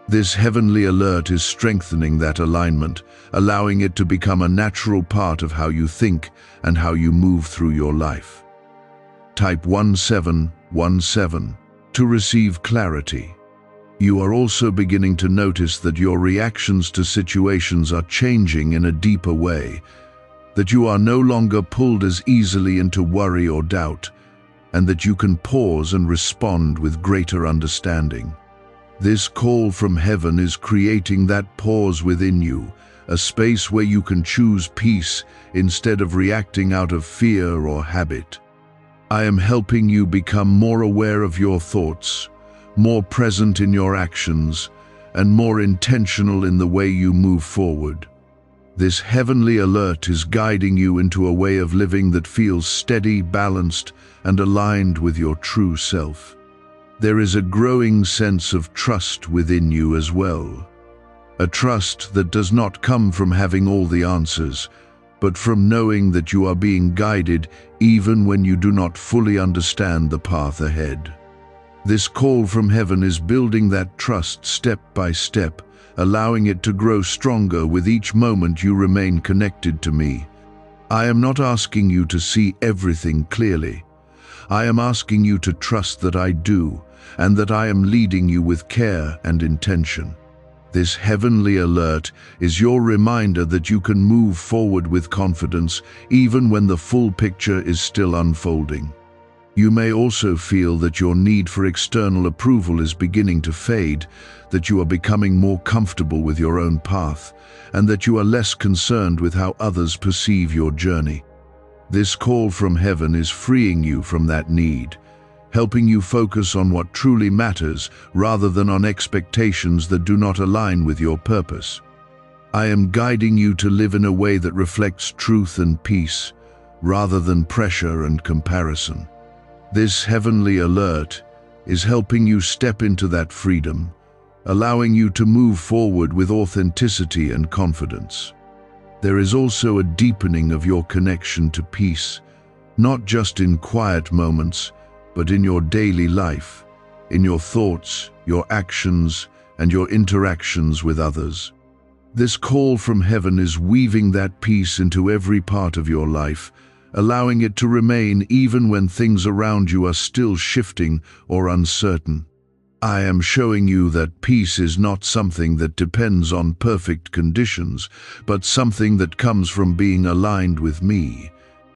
This heavenly alert is strengthening that alignment, allowing it to become a natural part of how you think and how you move through your life. Type 1717 to receive clarity. You are also beginning to notice that your reactions to situations are changing in a deeper way, that you are no longer pulled as easily into worry or doubt, and that you can pause and respond with greater understanding. This call from heaven is creating that pause within you, a space where you can choose peace instead of reacting out of fear or habit. I am helping you become more aware of your thoughts, more present in your actions, and more intentional in the way you move forward. This heavenly alert is guiding you into a way of living that feels steady, balanced, and aligned with your true self. There is a growing sense of trust within you as well. A trust that does not come from having all the answers, but from knowing that you are being guided even when you do not fully understand the path ahead. This call from heaven is building that trust step by step, allowing it to grow stronger with each moment you remain connected to me. I am not asking you to see everything clearly. I am asking you to trust that I do, and that I am leading you with care and intention. This heavenly alert is your reminder that you can move forward with confidence even when the full picture is still unfolding. You may also feel that your need for external approval is beginning to fade, that you are becoming more comfortable with your own path, and that you are less concerned with how others perceive your journey. This call from heaven is freeing you from that need, helping you focus on what truly matters rather than on expectations that do not align with your purpose. I am guiding you to live in a way that reflects truth and peace, rather than pressure and comparison. This heavenly alert is helping you step into that freedom, allowing you to move forward with authenticity and confidence. There is also a deepening of your connection to peace, not just in quiet moments, but in your daily life, in your thoughts, your actions, and your interactions with others. This call from heaven is weaving that peace into every part of your life, allowing it to remain even when things around you are still shifting or uncertain. I am showing you that peace is not something that depends on perfect conditions, but something that comes from being aligned with me,